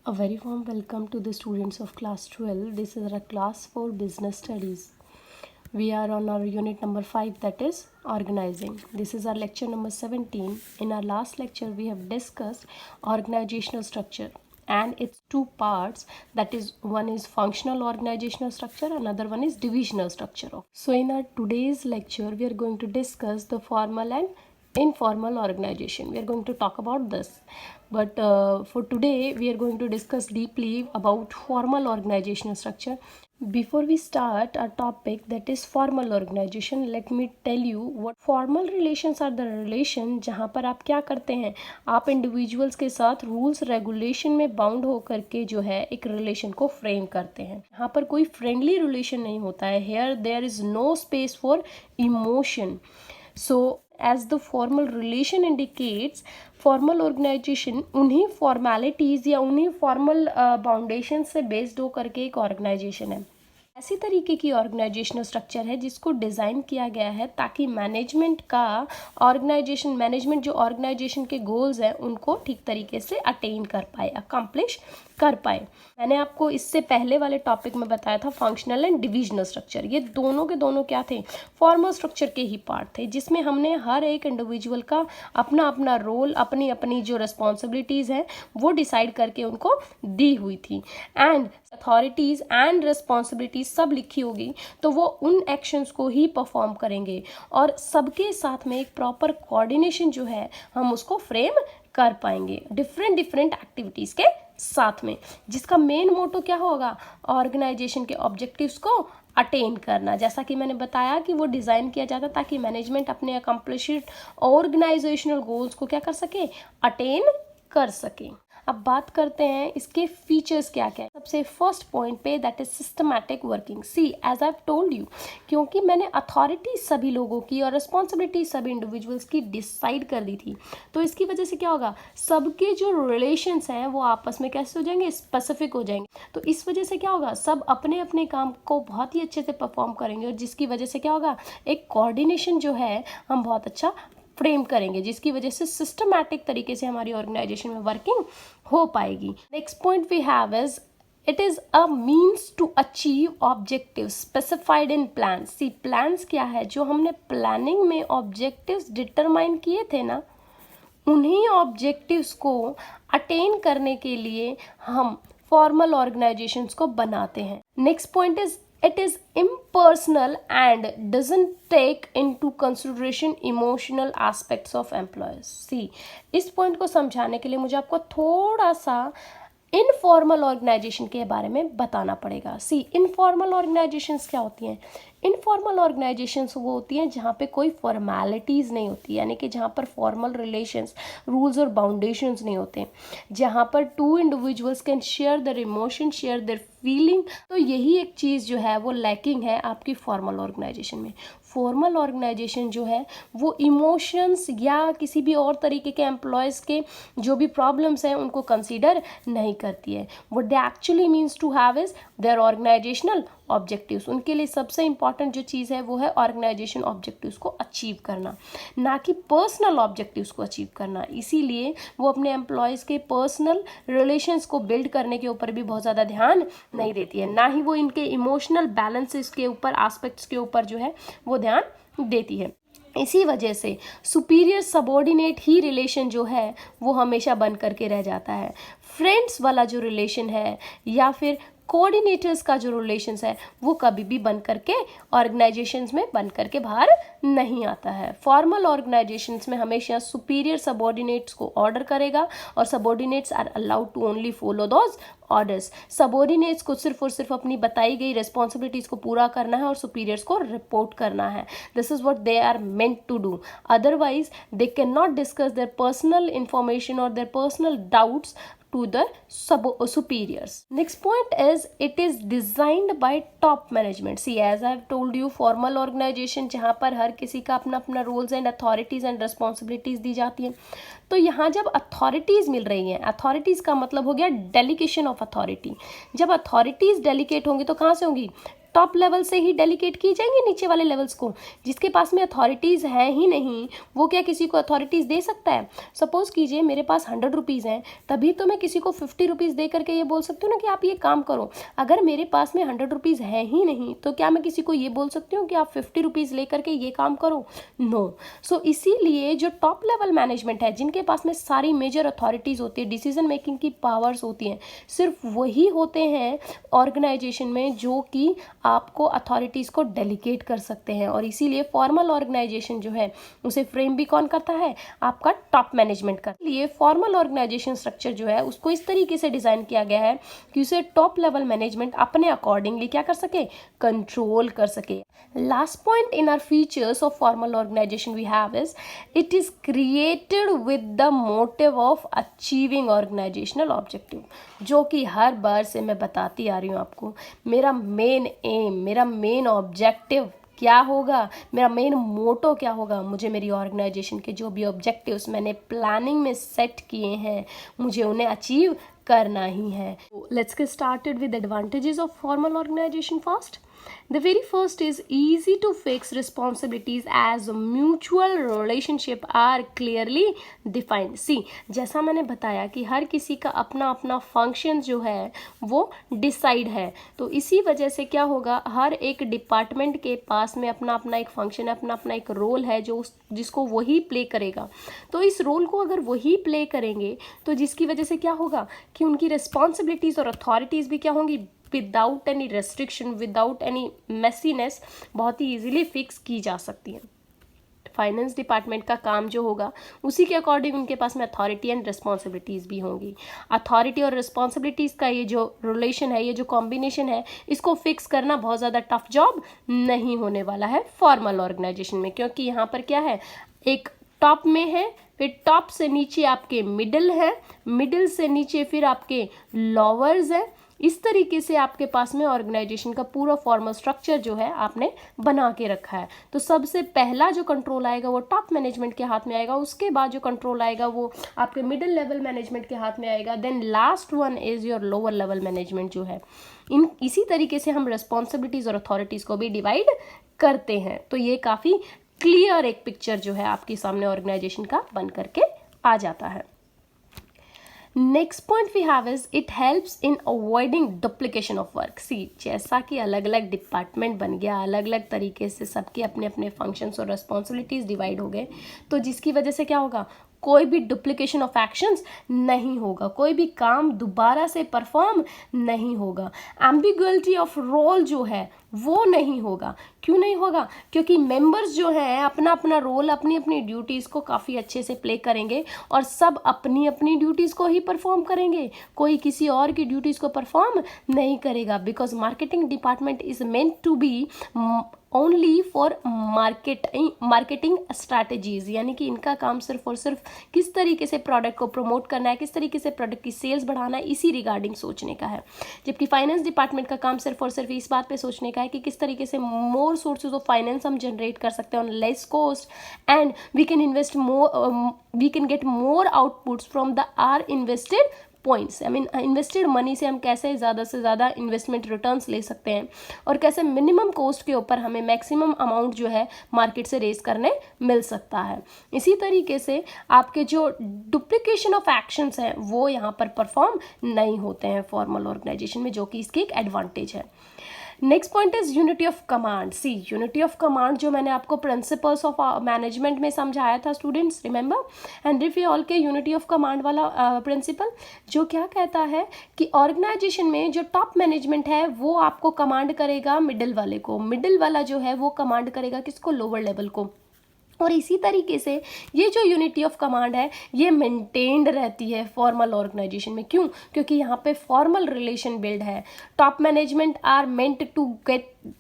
A very warm welcome to the students of class 12. This is our class for business studies. We are on our unit number 5, that is organizing. This is our lecture number 17. In our last lecture we have discussed organizational structure and its two parts, that is one is functional organizational structure, another one is divisional structure. So in our today's lecture we are going to discuss the formal and informal organization. We are going to talk about this, but for today we are going to discuss deeply about formal organizational structure. Before we start our topic, that is formal organization, let me tell you what formal relations are. The relation जहाँ पर आप क्या करते हैं, आप individuals के साथ rules regulation में बाउंड होकर के जो है एक रिलेशन को फ्रेम करते हैं. यहाँ पर कोई फ्रेंडली रिलेशन नहीं होता है. Here there is no space for emotion. So as the formal relation indicates, formal organisation उन्हीं फॉर्मेलिटीज़ या उन्हीं फॉर्मल बाउंडेशन से बेस्ड हो करके एक ऑर्गेनाइजेशन है. ऐसी तरीके की ऑर्गेनाइजेशनल स्ट्रक्चर है जिसको डिज़ाइन किया गया है ताकि मैनेजमेंट जो ऑर्गेनाइजेशन के गोल्स हैं उनको ठीक तरीके से अटेन कर पाए, अकम्प्लिश कर पाए. मैंने आपको इससे पहले वाले टॉपिक में बताया था फंक्शनल एंड डिविजनल स्ट्रक्चर. ये दोनों के दोनों क्या थे, फॉर्मल स्ट्रक्चर के ही पार्ट थे, जिसमें हमने हर एक इंडिविजुअल का अपना अपना रोल, अपनी अपनी जो रिस्पॉन्सिबिलिटीज़ हैं वो डिसाइड करके उनको दी हुई थी. एंड अथॉरिटीज़ एंड रिस्पॉन्सिबिलिटीज सब लिखी होगी तो वो उन एक्शंस को ही परफॉर्म करेंगे और सबके साथ में एक प्रॉपर कोऑर्डिनेशन जो है हम उसको फ्रेम कर पाएंगे डिफरेंट एक्टिविटीज़ के साथ में, जिसका मेन मोटो क्या होगा, ऑर्गेनाइजेशन के ऑब्जेक्टिव्स को अटेन करना. जैसा कि मैंने बताया कि वो डिज़ाइन किया जाता ताकि मैनेजमेंट अपने अकम्प्लिश्ड ऑर्गेनाइजेशनल गोल्स को क्या कर सके, अटेन कर सके. अब बात करते हैं इसके फीचर्स क्या क्या है. सबसे फर्स्ट पॉइंट पे, that is systematic working. See as I told you, क्योंकि मैंने अथॉरिटी सभी लोगों की और रिस्पॉन्सिबिलिटी सभी इंडिविजुअल्स की डिसाइड कर दी थी, तो इसकी वजह से क्या होगा, सबके जो रिलेशंस हैं वो आपस में कैसे हो जाएंगे, स्पेसिफिक हो जाएंगे. तो इस वजह से क्या होगा, सब अपने अपने काम को बहुत ही अच्छे से परफॉर्म करेंगे और जिसकी वजह से क्या होगा, एक कोऑर्डिनेशन जो है हम बहुत अच्छा फ्रेम करेंगे, जिसकी वजह से सिस्टमैटिक तरीके से हमारी ऑर्गेनाइजेशन में वर्किंग हो पाएगी. Next point we have is it is a means to achieve objective specified in plan. See plans क्या है, जो हमने प्लानिंग में ऑब्जेक्टिव्स डिटरमाइन किए थे ना, उन्हीं ऑब्जेक्टिव्स को अटेन करने के लिए हम फॉर्मल ऑर्गेनाइजेशंस को बनाते हैं. Next point is it is impersonal and doesn't take into consideration emotional aspects of employees. See, इस पॉइंट को समझाने के लिए मुझे आपको थोड़ा सा इनफॉर्मल ऑर्गेनाइजेशन के बारे में बताना पड़ेगा. सी इनफॉर्मल ऑर्गेनाइजेशंस क्या होती हैं, इनफॉर्मल ऑर्गेनाइजेशंस वो होती हैं जहाँ पे कोई फॉर्मेलिटीज़ नहीं होती, यानी कि जहाँ पर फॉर्मल रिलेशंस, रूल्स और बाउंडेशंस नहीं होते, जहाँ पर two individuals can share their emotion, share their feeling. तो यही एक चीज़ जो है वो लैकिंग है आपकी फॉर्मल ऑर्गेनाइजेशन में. फॉर्मल ऑर्गेनाइजेशन जो है वो इमोशंस या किसी भी और तरीके के एम्प्लॉयज़ के जो भी प्रॉब्लम्स हैं उनको कंसीडर नहीं करती है. What they actually means to have is their organisational objectives. उनके लिए सबसे इंपॉर्टेंट जो चीज़ है वो है ऑर्गेनाइजेशन ऑब्जेक्टिव्स को अचीव करना, ना कि पर्सनल ऑब्जेक्टिव्स को अचीव करना. इसीलिए वो अपने एम्प्लॉयज़ के पर्सनल रिलेशंस को बिल्ड करने के ऊपर भी बहुत ज़्यादा ध्यान नहीं देती है, ना ही वो इनके इमोशनल बैलेंसेस के ऊपर, एस्पेक्ट्स के ऊपर जो है वो ध्यान देती है. इसी वजह से सुपीरियर सबॉर्डिनेट ही रिलेशन जो है वो हमेशा बन करके रह जाता है. फ्रेंड्स वाला जो रिलेशन है या फिर कोऑर्डिनेटर्स का जो रिलेशंस है वो कभी भी बन करके ऑर्गेनाइजेशंस में बन करके बाहर नहीं आता है. फॉर्मल ऑर्गेनाइजेशंस में हमेशा सुपीरियर सबॉर्डिनेट्स को ऑर्डर करेगा और subordinates are allowed to only follow those orders. Subordinates को सिर्फ और सिर्फ अपनी बताई गई रिस्पॉन्सिबिलिटीज़ को पूरा करना है और सुपीरियर्स को रिपोर्ट करना है. This is what they are meant to do. Otherwise they can not discuss their personal information और their personal doubts to the superiors. Next point is it is designed by top management. See, as I have told you, formal organization जहाँ पर हर किसी का अपना अपना roles and authorities and responsibilities दी जाती हैं. तो यहाँ जब अथॉरिटीज़ मिल रही हैं, अथॉरिटीज़ का मतलब हो गया डेलीगेशन ऑफ अथॉरिटी. जब अथॉरिटीज़ डेलीगेट होंगी तो कहाँ से होंगी, टॉप लेवल से ही डेलीगेट की जाएंगी नीचे वाले लेवल्स को? जिसके पास में अथॉरिटीज़ हैं ही नहीं वो क्या किसी को अथॉरिटीज़ दे सकता है? सपोज कीजिए मेरे पास 100 रुपीज़ हैं, तभी तो मैं किसी को 50 रुपीज़ दे करके ये बोल सकती हूँ ना कि आप ये काम करो। अगर मेरे पास में 100 रुपीज़ है ही नहीं तो क्या मैं किसी को ये बोल सकती हूँ कि आप 50 रुपीज़ ले करके ये काम करो? नो। सो इसीलिए जो टॉप लेवल मैनेजमेंट है, जिनके पास में सारी मेजर अथॉरिटीज़ होती है, डिसीजन मेकिंग की पावर्स होती हैं, सिर्फ वही होते हैं ऑर्गेनाइजेशन में जो कि आपको अथॉरिटीज़ को डेलीगेट कर सकते हैं। और इसीलिए फॉर्मल ऑर्गेनाइजेशन जो है उसे फ्रेम भी कौन करता है? आपका टॉप मैनेजमेंट का। इसलिए फॉर्मल ऑर्गेनाइजेशन स्ट्रक्चर जो है उसको इस तरीके से डिज़ाइन किया गया है कि उसे टॉप लेवल मैनेजमेंट अपने अकॉर्डिंगली क्या कर सके? कंट्रोल कर सके। Last point in our features of formal organization we have is it is created with the motive of achieving organizational objective, जो कि हर बार से मैं बताती आ रही हूँ आपको। मेरा मेन एम, मेरा मेन ऑब्जेक्टिव क्या होगा, मेरा मेन मोटो क्या होगा? मुझे मेरी ऑर्गेनाइजेशन के जो भी ऑब्जेक्टिव्स मैंने प्लानिंग में सेट किए हैं मुझे उन्हें अचीव करना ही है। Let's get started with advantages of formal organisation first. The very first is easy to fix responsibilities as mutual relationship are clearly defined. See, जैसा मैंने बताया कि हर किसी का अपना अपना फंक्शन जो है वो डिसाइड है, तो इसी वजह से क्या होगा, हर एक डिपार्टमेंट के पास में अपना अपना एक फंक्शन है, अपना अपना एक रोल है जो जिसको वही प्ले करेगा। तो इस रोल को अगर वही प्ले करेंगे तो जिसकी वजह से क्या होगा कि उनकी रिस्पॉन्सिबिलिटीज़ और अथॉरिटीज़ भी क्या होंगी, without any restriction, without any messiness बहुत ही इजीली फिक्स की जा सकती हैं। फाइनेंस डिपार्टमेंट का काम जो होगा उसी के अकॉर्डिंग उनके पास में अथॉरिटी एंड रिस्पॉन्सिबिलिटीज़ भी होंगी। अथॉरिटी और रिस्पॉन्सिबिलिटीज़ का ये जो रिलेशन है, ये जो कॉम्बिनेशन है, इसको फिक्स करना बहुत ज़्यादा टफ जॉब नहीं होने वाला है फॉर्मल ऑर्गेनाइजेशन में, क्योंकि यहाँ पर क्या है, एक टॉप में है, फिर टॉप से नीचे आपके मिडिल है, मिडिल से नीचे फिर आपके लोअर्स है। इस तरीके से आपके पास में ऑर्गेनाइजेशन का पूरा फॉर्मल स्ट्रक्चर जो है आपने बना के रखा है। तो सबसे पहला जो कंट्रोल आएगा वो टॉप मैनेजमेंट के हाथ में आएगा, उसके बाद जो कंट्रोल आएगा वो आपके मिडिल लेवल मैनेजमेंट के हाथ में आएगा, then last one is your lower level management जो है। इसी तरीके से हम रिस्पॉन्सिबिलिटीज़ और अथॉरिटीज़ को भी डिवाइड करते हैं। तो ये काफ़ी क्लियर एक पिक्चर जो है आपके सामने ऑर्गेनाइजेशन का बन करके आ जाता है। Next point we have is it helps in avoiding duplication of work. See, जैसा कि अलग अलग डिपार्टमेंट बन गया, अलग अलग तरीके से सबके अपने अपने फंक्शंस और रिस्पॉन्सिबिलिटीज़ डिवाइड हो गए, तो जिसकी वजह से क्या होगा, कोई भी डुप्लीकेशन ऑफ एक्शंस नहीं होगा, कोई भी काम दोबारा से परफॉर्म नहीं होगा, एम्बिग्युइटी ऑफ रोल जो है वो नहीं होगा। क्यों नहीं होगा? क्योंकि मेंबर्स जो हैं अपना अपना रोल, अपनी अपनी ड्यूटीज़ को काफ़ी अच्छे से प्ले करेंगे और सब अपनी अपनी ड्यूटीज़ को ही परफॉर्म करेंगे, कोई किसी और की ड्यूटीज़ को परफॉर्म नहीं करेगा। Because marketing department is meant to be only for marketing strategies, यानी कि इनका काम सिर्फ और सिर्फ किस तरीके से प्रोडक्ट को प्रमोट करना है, किस तरीके से प्रोडक्ट की सेल्स बढ़ाना है, इसी रिगार्डिंग सोचने का है। जबकि फाइनेंस डिपार्टमेंट का काम सिर्फ और सिर्फ इस बात पे सोचने का है कि किस तरीके से मोर सोर्सेज ऑफ फाइनेंस हम जनरेट कर सकते हैं on less cost and we can invest more, we can get more outputs from the are invested points. I mean invested money से हम कैसे ज़्यादा से ज़्यादा इन्वेस्टमेंट रिटर्न्स ले सकते हैं और कैसे मिनिमम कॉस्ट के ऊपर हमें मैक्सिमम अमाउंट जो है मार्केट से रेज करने मिल सकता है। इसी तरीके से आपके जो डुप्लीकेशन ऑफ एक्शंस हैं वो यहाँ पर परफॉर्म नहीं होते हैं फॉर्मल ऑर्गेनाइजेशन में, जो कि इसकी एक एडवांटेज है। Next point is unity of command. See, unity of command जो मैंने आपको प्रिंसिपल्स ऑफ मैनेजमेंट में समझाया था स्टूडेंट्स, रिमेंबर, हेनरी फियोल के यूनिटी ऑफ कमांड वाला प्रिंसिपल जो क्या कहता है कि ऑर्गेनाइजेशन में जो टॉप मैनेजमेंट है वो आपको कमांड करेगा मिडिल वाले को, मिडिल वाला जो है वो कमांड करेगा किसको, लोअर लेवल को। और इसी तरीके से ये जो यूनिटी ऑफ कमांड है ये मेंटेन्ड रहती है फॉर्मल ऑर्गेनाइजेशन में। क्यों? क्योंकि यहाँ पे फॉर्मल रिलेशन बिल्ड है। Top management are meant to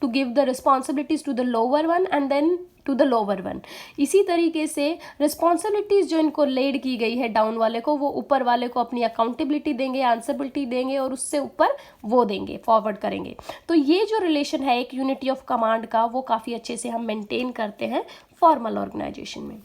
give the responsibilities to the lower one and then to the lower one. इसी तरीके से रिस्पॉन्सिबिलिटीज़ जो इनको लेड की गई है डाउन वाले को, वो ऊपर वाले को अपनी अकाउंटेबिलिटी देंगे, आंसरेबिलिटी देंगे और उससे ऊपर वो देंगे, फॉरवर्ड करेंगे। तो ये जो रिलेशन है एक यूनिटी ऑफ कमांड का वो काफ़ी अच्छे से हम मेंटेन करते हैं फॉर्मल ऑर्गेनाइजेशन में।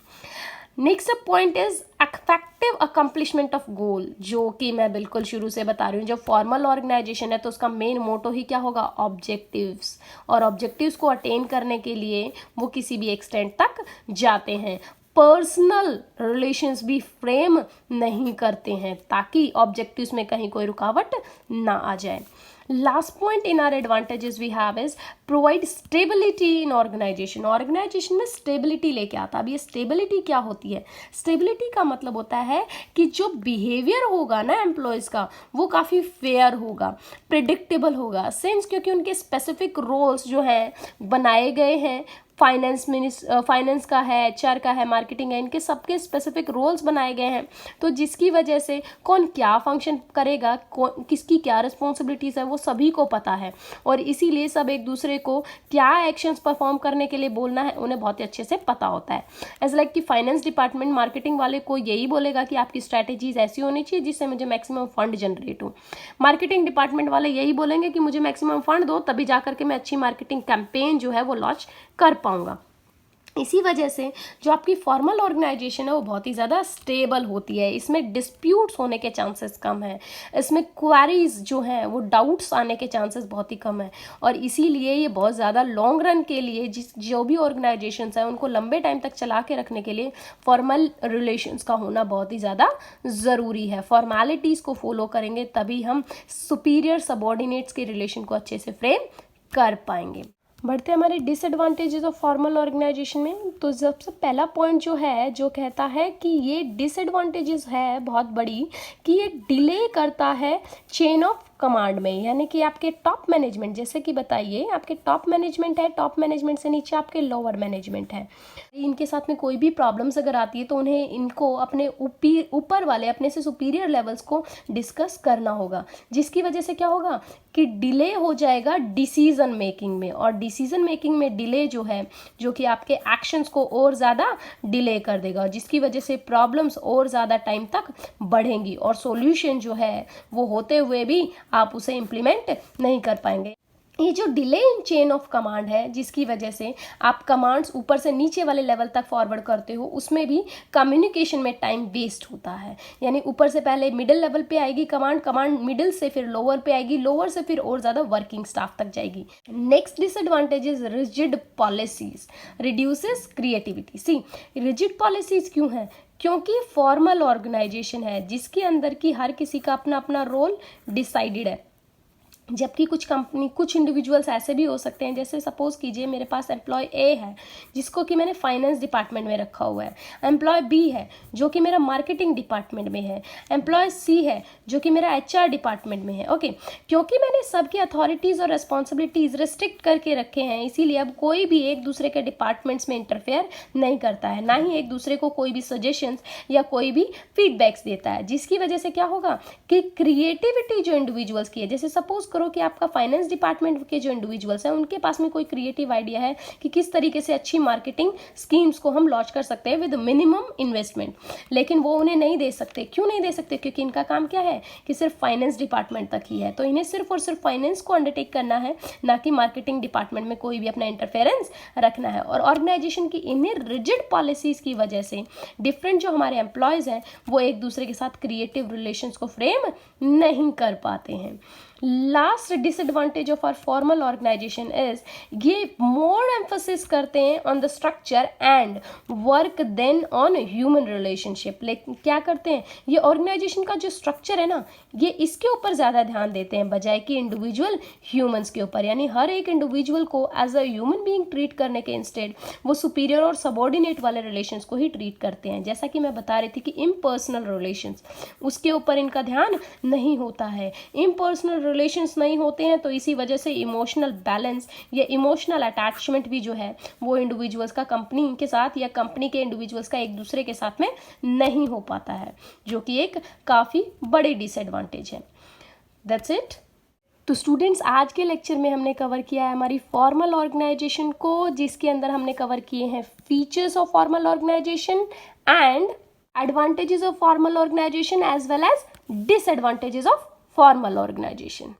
Next point is effective accomplishment of goal, जो कि मैं बिल्कुल शुरू से बता रही हूँ, जब फॉर्मल ऑर्गेनाइजेशन है तो उसका मेन मोटो ही क्या होगा, ऑब्जेक्टिव्स, और ऑब्जेक्टिव्स को अटेन करने के लिए वो किसी भी एक्सटेंट तक जाते हैं। पर्सनल रिलेशंस भी फ्रेम नहीं करते हैं ताकि ऑब्जेक्टिव्स में कहीं कोई रुकावट ना आ जाए। Last point in our advantages we have is provide stability in organization. Organization में stability लेके आता है। अब ये stability क्या होती है? Stability का मतलब होता है कि जो behavior होगा ना एम्प्लॉयज़ का, वो काफ़ी fair होगा, predictable होगा, since क्योंकि उनके specific roles जो हैं बनाए गए हैं, फाइनेंस का है, HR का है, मार्केटिंग है, इनके सबके स्पेसिफिक रोल्स बनाए गए हैं, तो जिसकी वजह से कौन क्या फंक्शन करेगा, किसकी क्या रिस्पॉन्सिबिलिटीज़ है, वो सभी को पता है, और इसीलिए सब एक दूसरे को क्या एक्शंस परफॉर्म करने के लिए बोलना है उन्हें बहुत ही अच्छे से पता होता है। एज लाइक कि फाइनेंस डिपार्टमेंट मार्केटिंग वाले को यही बोलेगा कि आपकी स्ट्रैटेजीज ऐसी होनी चाहिए जिससे मुझे मैक्सिमम फंड जनरेट हो। मार्केटिंग डिपार्टमेंट वाले यही बोलेंगे कि मुझे मैक्सिमम फंड दो, तभी जाकर के मैं अच्छी मार्केटिंग कैंपेन जो है वो लॉन्च कर पाऊंगा। इसी वजह से जो आपकी फॉर्मल ऑर्गेनाइजेशन है वो बहुत ही ज़्यादा स्टेबल होती है, इसमें डिस्प्यूट्स होने के चांसेस कम है, इसमें क्वेरीज जो हैं वो डाउट्स आने के चांसेस बहुत ही कम है, और इसीलिए ये बहुत ज़्यादा लॉन्ग रन के लिए जो भी ऑर्गेनाइजेशंस हैं उनको लंबे टाइम तक चला के रखने के लिए फॉर्मल रिलेशंस का होना बहुत ही ज़्यादा ज़रूरी है। फॉर्मेलिटीज़ को फॉलो करेंगे तभी हम सुपीरियर सबॉर्डिनेट्स के रिलेशन को अच्छे से फ्रेम कर पाएंगे। बढ़ते हमारे डिसएडवांटेजेस ऑफ फॉर्मल ऑर्गेनाइजेशन में, तो सबसे पहला पॉइंट जो है जो कहता है कि ये डिसएडवांटेजेस है बहुत बड़ी कि ये डिले करता है चेन ऑफ कमांड में, यानी कि आपके टॉप मैनेजमेंट, जैसे कि बताइए आपके टॉप मैनेजमेंट है, टॉप मैनेजमेंट से नीचे आपके लोअर मैनेजमेंट है, इनके साथ में कोई भी प्रॉब्लम्स अगर आती है तो उन्हें इनको अपने ऊपर वाले अपने से सुपीरियर लेवल्स को डिस्कस करना होगा, जिसकी वजह से क्या होगा कि डिले हो जाएगा डिसीजन मेकिंग में, और डिसीजन मेकिंग में डिले जो है जो कि आपके एक्शंस को और ज़्यादा डिले कर देगा, जिसकी वजह से प्रॉब्लम्स और ज़्यादा टाइम तक बढ़ेंगी और सॉल्यूशन जो है वो होते हुए भी आप उसे इम्प्लीमेंट नहीं कर पाएंगे। ये जो delay in chain of command है जिसकी वजह से आप कमांड्स ऊपर से नीचे वाले लेवल तक फॉरवर्ड करते हो, उसमें भी कम्युनिकेशन में टाइम वेस्ट होता है, यानी ऊपर से पहले मिडिल लेवल पे आएगी कमांड, कमांड मिडिल से फिर लोअर पे आएगी, लोअर से फिर और ज़्यादा वर्किंग स्टाफ तक जाएगी। Next disadvantage is rigid policies reduces creativity. See rigid policies क्यों है? क्योंकि फॉर्मल ऑर्गेनाइजेशन है जिसके अंदर की हर किसी का अपना अपना रोल डिसाइडेड है, जबकि कुछ इंडिविजुअल्स ऐसे भी हो सकते हैं, जैसे सपोज कीजिए मेरे पास एम्प्लॉय ए है जिसको कि मैंने फाइनेंस डिपार्टमेंट में रखा हुआ है, एम्प्लॉय बी है जो कि मेरा मार्केटिंग डिपार्टमेंट में है, एम्प्लॉय सी है जो कि मेरा HR डिपार्टमेंट में है। ओके, क्योंकि मैंने सबकी अथॉरिटीज़ और रिस्पॉन्सिबिलिटीज़ रिस्ट्रिक्ट करके रखे हैं, इसीलिए अब कोई भी एक दूसरे के डिपार्टमेंट्स में इंटरफेयर नहीं करता है, ना ही एक दूसरे को कोई भी सजेशंस या कोई भी फीडबैक्स देता है, जिसकी वजह से क्या होगा कि क्रिएटिविटी जो इंडिविजुअल्स की है, जैसे सपोज करो कि आपका फाइनेंस डिपार्टमेंट के जो इंडिविजुअल्स हैं उनके पास में कोई क्रिएटिव आइडिया है कि किस तरीके से अच्छी मार्केटिंग स्कीम्स को हम लॉन्च कर सकते हैं विद मिनिमम इन्वेस्टमेंट, लेकिन वो उन्हें नहीं दे सकते। क्यों नहीं दे सकते? क्योंकि इनका काम क्या है कि सिर्फ फाइनेंस डिपार्टमेंट तक ही है, तो इन्हें सिर्फ और सिर्फ फाइनेंस को अंडरटेक करना है, ना कि मार्केटिंग डिपार्टमेंट में कोई भी अपना इंटरफेरेंस रखना है। और ऑर्गेनाइजेशन की इन्हें रिजिड पॉलिसीज की वजह से डिफरेंट जो हमारे एम्प्लॉयज़ हैं वो एक दूसरे के साथ क्रिएटिव रिलेशंस को फ्रेम नहीं कर पाते हैं। Last disadvantage of our formal organisation is ये मोर एम्फोसिस करते हैं on the structure and work then on human relationship. लेकिन क्या करते हैं, ये ऑर्गेनाइजेशन का जो स्ट्रक्चर है ना, ये इसके ऊपर ज़्यादा ध्यान देते हैं बजाय कि इंडिविजुअल ह्यूमंस के ऊपर, यानी हर एक इंडिविजुअल को as a human being treat करने के इंस्टेड वो सुपीरियर और सबॉर्डिनेट वाले रिलेशंस को ही ट्रीट करते हैं। जैसा कि मैं बता रही थी कि इम्पर्सनल रिलेशंस उसके ऊपर इनका ध्यान नहीं होता है, इम्पर्सनल रिलेशंस नहीं होते हैं, तो इसी वजह से इमोशनल बैलेंस या इमोशनल अटैचमेंट भी जो है वो इंडिविजुअल्स का कंपनी के साथ या कंपनी के इंडिविजुअल्स का एक दूसरे के साथ में नहीं हो पाता है, जो कि एक काफ़ी बड़ी डिसएडवांटेज है। That's it. तो स्टूडेंट्स, आज के लेक्चर में हमने कवर किया है हमारी फॉर्मल ऑर्गेनाइजेशन को, जिसके अंदर हमने कवर किए हैं features of formal organisation and advantages of formal organization as well as disadvantages of formal organization.